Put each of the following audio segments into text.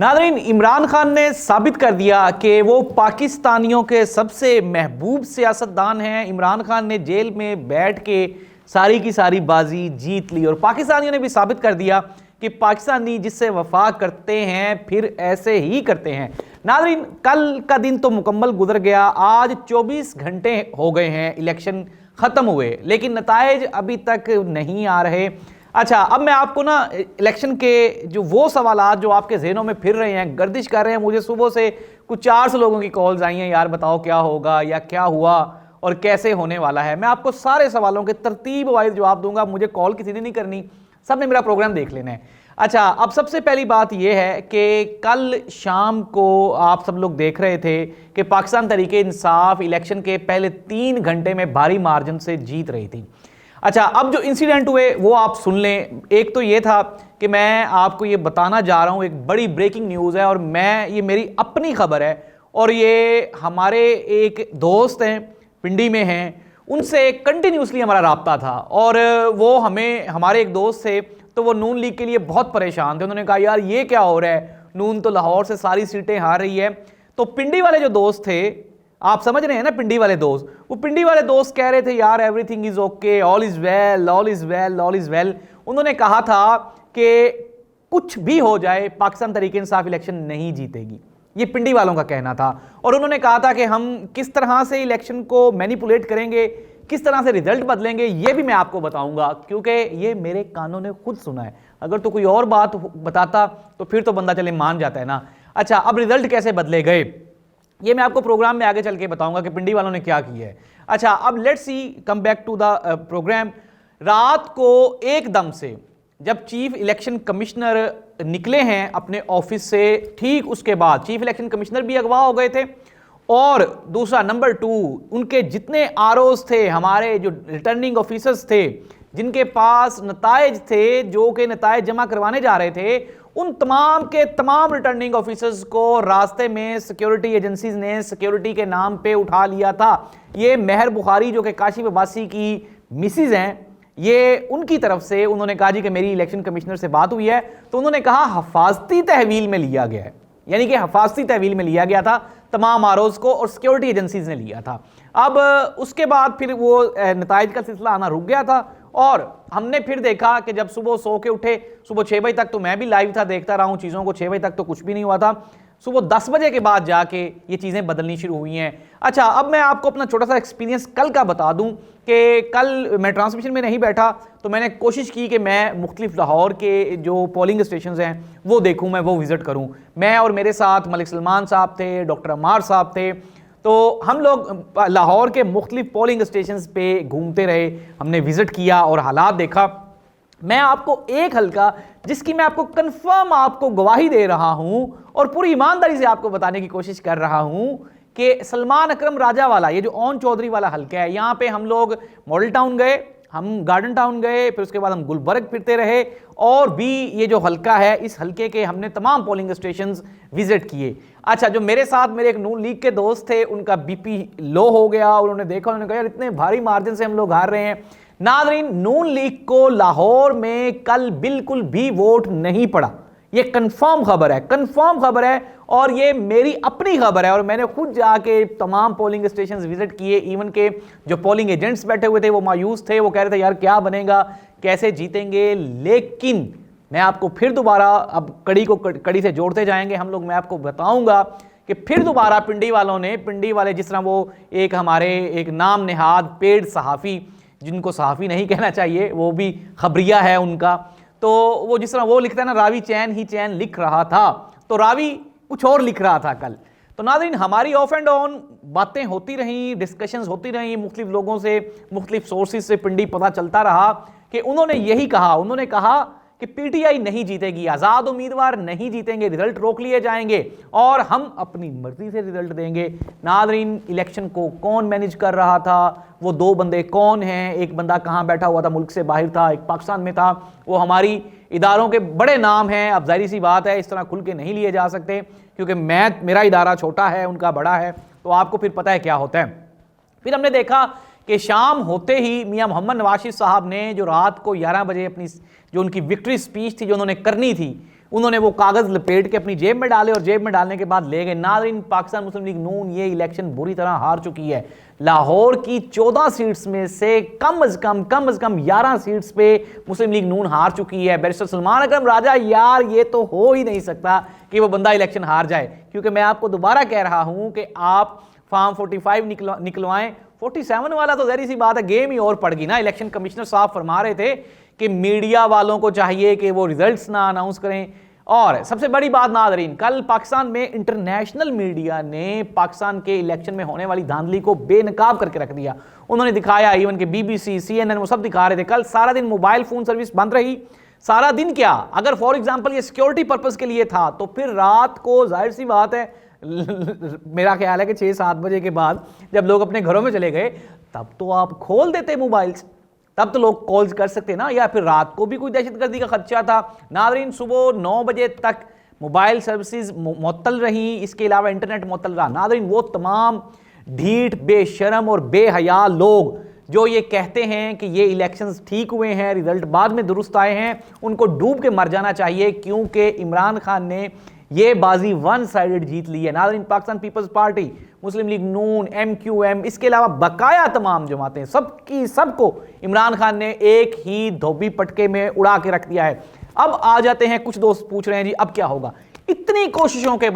नाज़रीन, इमरान खान ने साबित कर दिया कि वो पाकिस्तानियों के सबसे महबूब सियासतदान हैं। इमरान खान ने जेल में बैठ के सारी की सारी बाजी जीत ली और पाकिस्तानियों ने भी साबित कर दिया कि पाकिस्तानी जिससे वफा करते हैं फिर ऐसे ही करते हैं। नाज़रीन, कल का दिन तो मुकम्मल गुजर गया, आज 24 घंटे हो गए हैं इलेक्शन ख़त्म हुए, लेकिन नताइज अभी तक नहीं आ रहे। अच्छा, अब मैं आपको ना इलेक्शन के जो वो सवालात जो आपके जहनों में फिर रहे हैं, गर्दिश कर रहे हैं, मुझे सुबह से कुछ 400 लोगों की कॉल्स आई हैं, यार बताओ क्या होगा या क्या हुआ और कैसे होने वाला है। मैं आपको सारे सवालों के तरतीब वाइज जवाब दूंगा। मुझे कॉल किसी ने नहीं करनी, सब ने मेरा प्रोग्राम देख लेना है। अच्छा, अब सबसे पहली बात यह है कि कल शाम को आप सब लोग देख रहे थे कि पाकिस्तान तहरीक इंसाफ इलेक्शन के पहले 3 घंटे में भारी मार्जिन से जीत रही थी। अच्छा, अब जो इंसिडेंट हुए वो आप सुन लें। एक तो ये था कि मैं आपको ये बताना जा रहा हूँ, एक बड़ी ब्रेकिंग न्यूज़ है और ये मेरी अपनी खबर है और ये हमारे एक दोस्त हैं, पिंडी में हैं, उनसे कंटिन्यूसली हमारा राब्ता था और वो हमारे एक दोस्त थे, तो वो नून लीग के लिए बहुत परेशान थे। उन्होंने कहा यार ये क्या हो रहा है, नून तो लाहौर से सारी सीटें हार रही है। तो पिंडी वाले जो दोस्त थे, आप समझ रहे हैं ना, पिंडी वाले दोस्त, वो पिंडी वाले दोस्त कह रहे थे यार everything is okay, all is well, all is well, all is well. उन्होंने कहा था कि कुछ भी हो जाए पाकिस्तान तहरीक इंसाफ इलेक्शन नहीं जीतेगी, ये पिंडी वालों का कहना था। और उन्होंने कहा था कि हम किस तरह से इलेक्शन को मैनिपुलेट करेंगे, किस तरह से रिजल्ट बदलेंगे, ये भी मैं आपको बताऊंगा, क्योंकि ये मेरे कानों ने खुद सुना है। अगर तो कोई और बात बताता तो फिर तो बंदा चले मान जाता है ना। अच्छा, अब रिजल्ट कैसे बदले गए ये मैं आपको प्रोग्राम में आगे चल के बताऊंगा कि पिंडी वालों ने क्या किया है। अच्छा, अब let's see come back to the program. रात को एकदम से जब चीफ इलेक्शन कमिश्नर निकले हैं अपने ऑफिस से, ठीक उसके बाद चीफ इलेक्शन कमिश्नर भी अगवा हो गए थे और दूसरा नंबर 2 उनके जितने आरओज थे, हमारे जो रिटर्निंग ऑफिसर्स थे जिनके पास नताइज थे, जो के नताइज जमा करवाने जा रहे थे, उन तमाम के तमाम रिटर्निंग ऑफिसर्स को रास्ते में सिक्योरिटी एजेंसीज ने सिक्योरिटी के नाम पे उठा लिया था। ये महर बुखारी जो कि काशिफ अब्बासी की मिसिज हैं, ये उनकी तरफ से उन्होंने कहा जी कि मेरी इलेक्शन कमिश्नर से बात हुई है, तो उन्होंने कहा हिफाजती तहवील में लिया गया है, यानी कि हिफाजती तहवील में लिया गया था तमाम आरओज को और सिक्योरिटी एजेंसीज ने लिया था। अब उसके बाद फिर वो नताइज का सिलसिला आना रुक गया था और हमने फिर देखा कि जब सुबह सो के उठे, सुबह 6 बजे तक तो मैं भी लाइव था, देखता रहा हूँ चीज़ों को, 6 बजे तक तो कुछ भी नहीं हुआ था, सुबह 10 बजे के बाद जाके ये चीज़ें बदलनी शुरू हुई हैं। अच्छा, अब मैं आपको अपना छोटा सा एक्सपीरियंस कल का बता दूं कि कल मैं ट्रांसमिशन में नहीं बैठा, तो मैंने कोशिश की कि मैं मुख्तलिफ लाहौर के जो पोलिंग स्टेशन हैं वो देखूँ, मैं वो विज़िट करूँ। मैं और मेरे साथ मलिक सलमान साहब थे, डॉक्टर अम्मार साहब थे, तो हम लोग लाहौर के मुख्तलिफ पोलिंग स्टेशंस पे घूमते रहे, हमने विज़िट किया और हालात देखा। मैं आपको एक हल्का जिसकी मैं आपको कंफर्म आपको गवाही दे रहा हूं और पूरी ईमानदारी से आपको बताने की कोशिश कर रहा हूं कि सलमान अकरम राजा वाला, ये जो ओन चौधरी वाला हल्का है, यहाँ पे हम लोग मॉडल टाउन गए, हम गार्डन टाउन गए, फिर उसके बाद हम गुलबर्ग फिरते रहे और भी ये जो हल्का है, इस हल्के के हमने तमाम पोलिंग स्टेशंस विजिट किए। अच्छा, जो मेरे साथ मेरे एक नून लीग के दोस्त थे, उनका बीपी लो हो गया, उन्होंने देखा, उन्होंने कहा यार इतने भारी मार्जिन से हम लोग हार रहे हैं। नाज़रीन, नून लीग को लाहौर में कल बिल्कुल भी वोट नहीं पड़ा, ये कंफर्म खबर है, कंफर्म खबर है और ये मेरी अपनी खबर है और मैंने खुद जाके तमाम पोलिंग स्टेशंस विजिट किए। इवन के जो पोलिंग एजेंट्स बैठे हुए थे वो मायूस थे, वो कह रहे थे यार क्या बनेगा, कैसे जीतेंगे। लेकिन मैं आपको फिर दोबारा, अब कड़ी को कड़ी से जोड़ते जाएंगे हम लोग, मैं आपको बताऊंगा कि फिर दोबारा पिंडी वाले जिस तरह वो एक हमारे एक नाम नेहाद पेड सहाफ़ी, जिनको सहाफ़ी नहीं कहना चाहिए, वो भी खबरिया है उनका, तो वो जिस तरह वो लिखता है ना, रावी चैन ही चैन लिख रहा था, तो रावी कुछ और लिख रहा था कल। तो नाज़रीन, हमारी ऑफ एंड ऑन बातें होती रहीं, डिस्कशंस होती रहीं, मुख्तलिफ लोगों से, मुख्तलिफ सोर्सेज से पिंडी पता चलता रहा कि उन्होंने यही कहा, उन्होंने कहा कि पीटीआई नहीं जीतेगी, आज़ाद उम्मीदवार नहीं जीतेंगे, रिजल्ट रोक लिए जाएंगे और हम अपनी मर्जी से रिजल्ट देंगे। नाज़रीन, इलेक्शन को कौन मैनेज कर रहा था, वो 2 बंदे कौन हैं, एक बंदा कहाँ बैठा हुआ था, मुल्क से बाहर था, एक पाकिस्तान में था, वो हमारी इदारों के बड़े नाम हैं। अब जाहिर सी बात है इस तरह खुल के नहीं लिए जा सकते क्योंकि मेरा इदारा छोटा है, उनका बड़ा है, तो आपको फिर पता है क्या होता है। फिर हमने देखा कि शाम होते ही मियां मोहम्मद नवाज शरीफ साहब ने जो रात को 11 बजे अपनी जो उनकी विक्ट्री स्पीच थी जो उन्होंने करनी थी, उन्होंने वो कागज लपेट के अपनी जेब में डाले और जेब में डालने के बाद ले गए। नाज़रीन, पाकिस्तान मुस्लिम लीग नून ये इलेक्शन बुरी तरह हार चुकी है। लाहौर की 14 सीट्स में से कम से कम 11 सीट्स पे मुस्लिम लीग नून हार चुकी है। बैरिस्टर सलमान अकरम राजा, यार ये तो हो ही नहीं सकता कि वो बंदा इलेक्शन हार जाए, क्योंकि मैं आपको दोबारा कह रहा हूं कि आप फॉर्म 45 निकलवाएं, 47 वाला तो जहरी सी बात है, गेम ही और पड़ गई ना। इलेक्शन कमिश्नर साहब फरमा रहे थे कि मीडिया वालों को चाहिए कि वो रिजल्ट्स ना अनाउंस करें। और सबसे बड़ी बात नाज़रीन, कल पाकिस्तान में इंटरनेशनल मीडिया ने पाकिस्तान के इलेक्शन में होने वाली धांधली को बेनकाब करके रख दिया। उन्होंने दिखाया, इवन के BBC, CNN वो सब दिखा रहे थे। कल सारा दिन मोबाइल फोन सर्विस बंद रही, सारा दिन क्या, अगर फॉर एग्जांपल ये सिक्योरिटी पर्पस के लिए था तो फिर रात को जाहिर सी बात है मेरा ख्याल है कि 6-7 बजे के बाद जब लोग अपने घरों में चले गए तब तो आप खोल देते मोबाइल्स, तब तो लोग कॉल्स कर सकते ना, या फिर रात को भी कोई दहशतगर्दी का खदशा था। नाज़रीन, सुबह 9 बजे तक मोबाइल सर्विसेज मुअत्तल रही, इसके अलावा इंटरनेट मुअत्तल रहा। नाज़रीन, वो तमाम ढीठ, बेशरम और बेहया लोग जो ये कहते हैं कि ये इलेक्शंस ठीक हुए हैं, रिजल्ट बाद में दुरुस्त आए हैं, उनको डूब के मर जाना चाहिए, क्योंकि इमरान खान ने ये बाजी वन साइडेड जीत ली है। नाज़रीन, पाकिस्तान पीपल्स पार्टी, मुस्लिम लीग नून, MQM, इसके अलावा बकाया तमाम जमातें, सबको इमरान खान ने एक ही धोबी पटके में उड़ा के रख दिया है। अब आ जाते हैं, कुछ दोस्त पूछ रहे हैं जी अब क्या होगा। इतनी कोशिशों के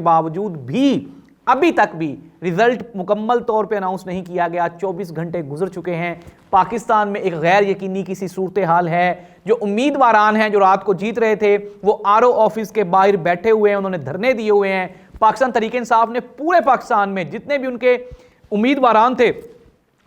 बावजूद भी अभी तक भी रिजल्ट मुकम्मल तौर पे अनाउंस नहीं किया गया। 24 घंटे गुजर चुके हैं। पाकिस्तान में एक गैर यकीनी किसी सूरत हाल है। जो उम्मीदवारान हैं जो रात को जीत रहे थे वो RO ऑफिस के बाहर बैठे हुए हैं, उन्होंने धरने दिए हुए हैं। पाकिस्तान तहरीक इंसाफ ने पूरे पाकिस्तान में जितने भी उनके उम्मीदवारान थे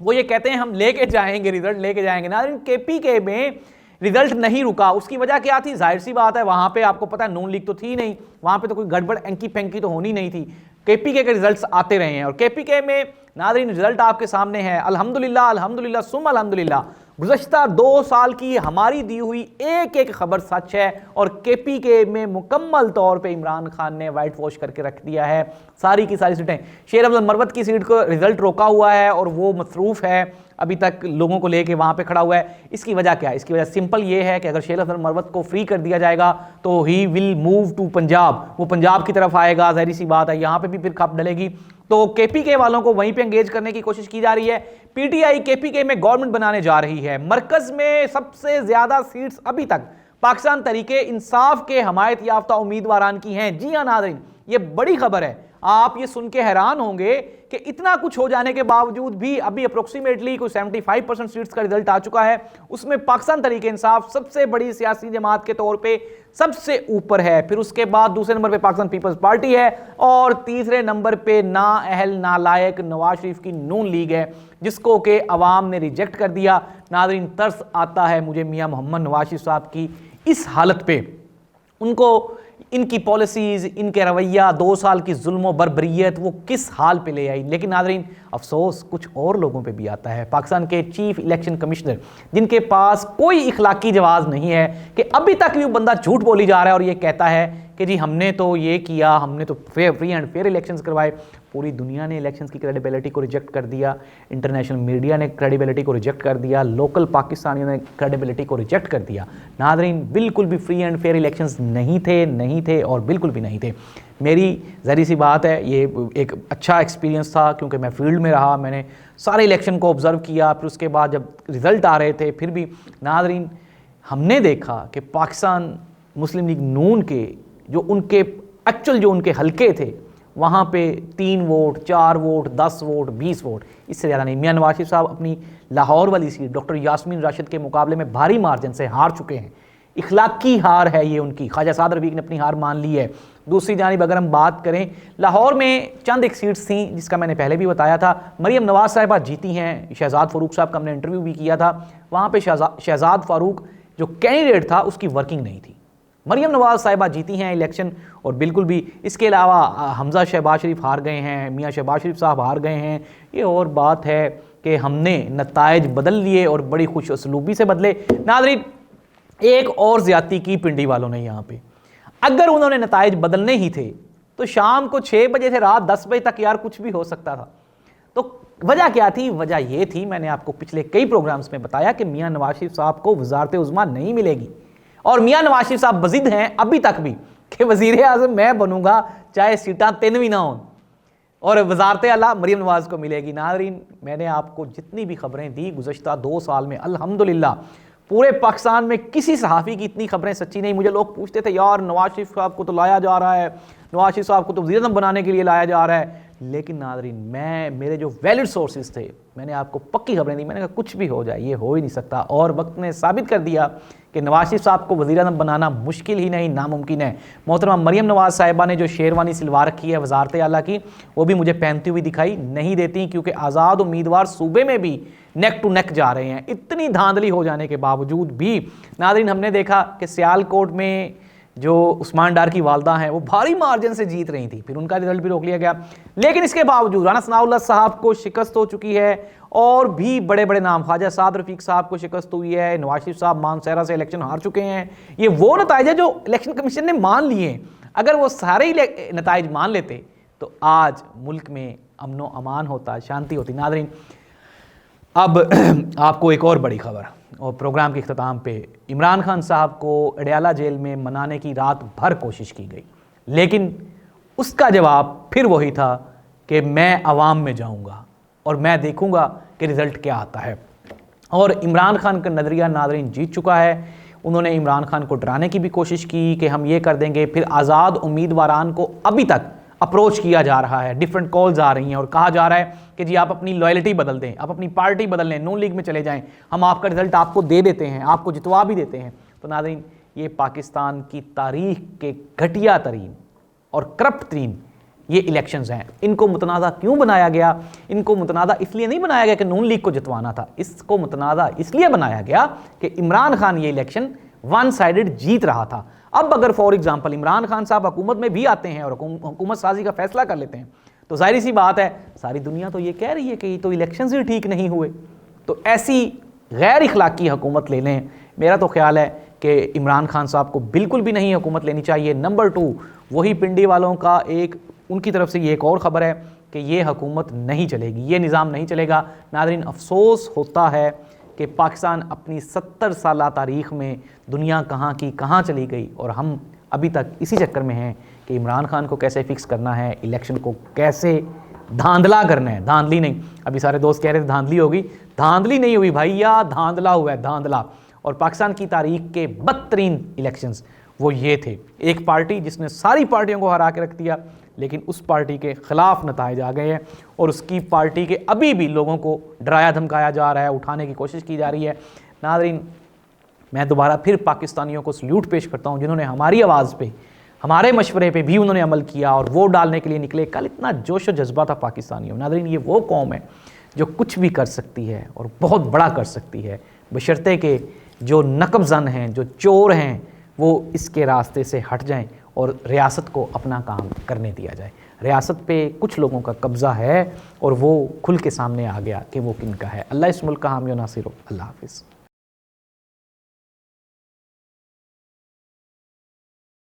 वो ये कहते हैं हम लेके जाएंगे, रिजल्ट लेके जाएंगे। नाज़रीन, KPK में रिजल्ट नहीं रुका, उसकी वजह क्या थी? जाहिर सी बात है, वहां पे आपको पता है नून लीग तो थी नहीं, वहां पे तो कोई गड़बड़ एंकी पेंकी तो होनी नहीं थी। KPK के रिजल्ट्स आते रहे हैं और KPK में नाज़रीन रिजल्ट आपके सामने है। अल्हम्दुलिल्लाह सुम अल्हम्दुलिल्लाह, गुज़श्ता 2 साल की हमारी दी हुई एक खबर सच है और KPK में मुकम्मल तौर पे इमरान खान ने वाइट वॉश करके रख दिया है सारी की सारी सीटें। शेर अब्दुल मरवत की सीट को रिजल्ट रोका हुआ है और वो मसरूफ़ है, अभी तक लोगों को लेके वहाँ पे खड़ा हुआ है। इसकी वजह क्या है? इसकी वजह सिंपल ये है कि अगर शेर अब्दुल मरवत को फ्री कर दिया जाएगा तो he will move to Punjab, वो पंजाब की तरफ आएगा, ज़ाहिर सी बात है यहाँ पे भी फिर खप डलेगी। तो KPK वालों को वहीं पे एंगेज करने की कोशिश की जा रही है। PTI KPK में गवर्नमेंट बनाने जा रही है। मरकज में सबसे ज्यादा सीट्स अभी तक पाकिस्तान तहरीक इंसाफ के हमायत याफ्ता उम्मीदवारान की हैं। जी हाँ नाज़रीन, ये बड़ी खबर है। आप ये सुन के हैरान होंगे कि इतना कुछ हो जाने के बावजूद भी अभी अप्रोक्सीमेटली कोई 75% सीट्स का रिजल्ट आ चुका है। उसमें पाकिस्तान तहरीक इंसाफ सबसे बड़ी सियासी जमात के तौर पे सबसे ऊपर है। फिर उसके बाद दूसरे नंबर पे पाकिस्तान पीपल्स पार्टी है और तीसरे नंबर पे नाअहल नालायक नवाज शरीफ की नून लीग है, जिसको के अवाम ने रिजेक्ट कर दिया। नाज़रीन, तरस आता है मुझे मियां मोहम्मद नवाज शरीफ साहब की इस हालत पे, उनको इनकी पॉलिसीज़, इनके रवैया, 2 साल की जुल्म बर्बरियत वो किस हाल पे ले आई। लेकिन नाज़रीन, अफसोस कुछ और लोगों पे भी आता है। पाकिस्तान के चीफ इलेक्शन कमिश्नर, जिनके पास कोई इखलाकी जवाब नहीं है, कि अभी तक भी वो बंदा झूठ बोली जा रहा है और ये कहता है कि जी हमने तो ये किया, हमने तो फ्री एंड फेयर इलेक्शंस करवाए। पूरी दुनिया ने इलेक्शंस की क्रेडिबिलिटी को रिजेक्ट कर दिया, इंटरनेशनल मीडिया ने क्रेडिबिलिटी को रिजेक्ट कर दिया, लोकल पाकिस्तानियों ने क्रेडिबिलिटी को रिजेक्ट कर दिया। नाज़रीन, बिल्कुल भी फ्री एंड फेयर इलेक्शंस नहीं थे और बिल्कुल भी नहीं थे। मेरी ज़हरी सी बात है, ये एक अच्छा एक्सपीरियंस था क्योंकि मैं फील्ड में रहा, मैंने सारे इलेक्शन को ऑब्ज़र्व किया। फिर उसके बाद जब रिज़ल्ट आ रहे थे फिर भी नाज़रीन हमने देखा कि पाकिस्तान मुस्लिम लीग नून के जो उनके हलके थे वहाँ पे 3 वोट, 4 वोट, 10 वोट, 20 वोट, इससे ज़्यादा नहीं। मियां नवाज शरीफ साहब अपनी लाहौर वाली सीट डॉक्टर यास्मीन राशिद के मुकाबले में भारी मार्जिन से हार चुके हैं। इखलाकी हार है ये उनकी। ख्वाजा साद रफीक ने अपनी हार मान ली है। दूसरी जानिब अगर हम बात करें, लाहौर में चंद एक सीट्स थी जिसका मैंने पहले भी बताया था, मरियम नवाज साहिबा जीती हैं। शहजाद फारूक साहब का हमने इंटरव्यू भी किया था, वहाँ पर शहजाद फारूक जो कैंडिडेट था उसकी वर्किंग नहीं थी। मरियम नवाज साहिबा जीती हैं इलेक्शन और बिल्कुल भी। इसके अलावा हमजा शहबाज शरीफ हार गए हैं, मियां शहबाज शरीफ साहब हार गए हैं। ये और बात है कि हमने नताइज बदल लिए और बड़ी खुश असलूबी से बदले। नाज़रीन, एक और ज़्यादती की पिंडी वालों ने यहाँ पे, अगर उन्होंने नताइज बदलने ही थे तो शाम को 6 बजे से रात 10 बजे तक यार कुछ भी हो सकता था। तो वजह क्या थी? वजह ये थी, मैंने आपको पिछले कई प्रोग्राम्स में बताया कि मियां नवाज शरीफ साहब को वज़ारत उज़्मा नहीं मिलेगी। और मियाँ नवाज शरीफ साहब बजिद हैं अभी तक भी कि वज़ीर आज़म मैं बनूंगा चाहे सीटां 3 भी ना हों और वजारत आला मरीम नवाज को मिलेगी। नाज़रीन, मैंने आपको जितनी भी खबरें दी गुज़श्ता 2 साल में अल्हम्दुलिल्लाह पूरे पाकिस्तान में किसी सहाफ़ी की इतनी खबरें सच्ची नहीं। मुझे लोग पूछते थे यार नवाज शरीफ साहब को तो लाया जा रहा है, नवाज शरीफ साहब को तो वज़ीर आज़म बनाने के लिए लाया जा रहा है, लेकिन नाज़रीन मेरे जो वैलिड सोर्सेज थे मैंने आपको पक्की खबरें दी। मैंने कहा कुछ भी हो जाए ये हो ही नहीं सकता, और वक्त ने साबित कर दिया कि नवाज शरीफ साहब को वज़ीर आज़म बनाना मुश्किल ही नहीं नामुमकिन है। मोहतरमा मरीम नवाज साहिबा ने जो शेरवानी सिलवा रखी है वजारत आला की, वो भी मुझे पहनती हुई दिखाई नहीं देती, क्योंकि आज़ाद उम्मीदवार सूबे में भी नेक टू नेक जा रहे हैं। इतनी धांधली हो जाने के बावजूद भी नाज़रीन हमने देखा कि सियालकोट में जो उस्मान डार की वालदा हैं वो भारी मार्जिन से जीत रही थी, फिर उनका रिजल्ट भी रोक लिया गया। लेकिन इसके बावजूद राना सनाउल्लाह साहब को शिकस्त हो चुकी है, और भी बड़े बड़े नाम ख्वाजा साद रफीक साहब को शिकस्त हुई है, नवाज शरीफ साहब मानसहरा से इलेक्शन हार चुके हैं। ये वो नताइज है जो इलेक्शन कमीशन ने मान लिए। अगर वो सारे ही नताइज मान लेते तो आज मुल्क में अमनो अमान होता, शांति होती। नाज़रीन, अब आपको एक और बड़ी खबर, और प्रोग्राम के अख्ताम पे इमरान खान साहब को अडयाला जेल में मनाने की रात भर कोशिश की गई, लेकिन उसका जवाब फिर वही था कि मैं अवाम में जाऊंगा और मैं देखूंगा कि रिज़ल्ट क्या आता है। और इमरान खान का नज़रिया नाज़रीन जीत चुका है। उन्होंने इमरान खान को डराने की भी कोशिश की कि हम ये कर देंगे, फिर आज़ाद उम्मीदवारान को अभी तक अप्रोच किया जा रहा है, डिफरेंट कॉल्स आ रही हैं और कहा जा रहा है कि जी आप अपनी लॉयल्टी बदल दें, आप अपनी पार्टी बदल लें, नून लीग में चले जाएं, हम आपका रिजल्ट आपको दे देते हैं, आपको जितवा भी देते हैं। तो नाज़रीन, ये पाकिस्तान की तारीख के घटिया तरीन और करप्ट तरीन ये इलेक्शंस हैं। इनको मुतनाज़ा क्यों बनाया गया? इनको मुतनाज़ा इसलिए नहीं बनाया गया कि नून लीग को जितवाना था, इसको मुतनाज़ा इसलिए बनाया गया कि इमरान खान ये इलेक्शन वन साइडेड जीत रहा था। अब अगर फॉर एग्जांपल इमरान खान साहब हुकूमत में भी आते हैं और हुकूमत साजी का फैसला कर लेते हैं, तो जाहिर सी बात है सारी दुनिया तो ये कह रही है कि ये तो इलेक्शंस ही ठीक नहीं हुए, तो ऐसी गैर इखलाकी हुकूमत ले लें। मेरा तो ख्याल है कि इमरान खान साहब को बिल्कुल भी नहीं हुकूमत लेनी चाहिए। नंबर 2, वही पिंडी वालों का उनकी तरफ से ये एक और ख़बर है कि ये हुकूमत नहीं चलेगी, ये निज़ाम नहीं चलेगा। नाज़रीन, अफसोस होता है कि पाकिस्तान अपनी 70 साला तारीख़ में दुनिया कहाँ की कहाँ चली गई, और हम अभी तक इसी चक्कर में हैं कि इमरान खान को कैसे फ़िक्स करना है, इलेक्शन को कैसे धांधला करना है। धांधली नहीं, अभी सारे दोस्त कह रहे थे धांधली होगी, धांधली नहीं हुई भैया, धांधला हुआ है, धांधला। और पाकिस्तान की तारीख के बदतरीन इलेक्शंस वो ये थे। एक पार्टी जिसने सारी पार्टियों को हरा के रख दिया, लेकिन उस पार्टी के ख़िलाफ़ नताइज आ गए हैं, और उसकी पार्टी के अभी भी लोगों को डराया धमकाया जा रहा है, उठाने की कोशिश की जा रही है। नाज़रीन, मैं दोबारा फिर पाकिस्तानियों को सल्यूट पेश करता हूँ जिन्होंने हमारी आवाज़ पे, हमारे मशवरे पे भी उन्होंने अमल किया और वोट डालने के लिए निकले। कल इतना जोश और जज्बा था पाकिस्तानियों। नाज़रीन, ये वो कौम है जो कुछ भी कर सकती है और बहुत बड़ा कर सकती है, बशर्ते के जो नकबज़न हैं, जो चोर हैं, वो इसके रास्ते से हट जाएं और रियासत को अपना काम करने दिया जाए। रियासत पे कुछ लोगों का कब्ज़ा है और वो खुल के सामने आ गया कि वो किन का है। अल्लाह इस मुल्क का हामी व नासिर हो। अल्लाह हाफ़िज़।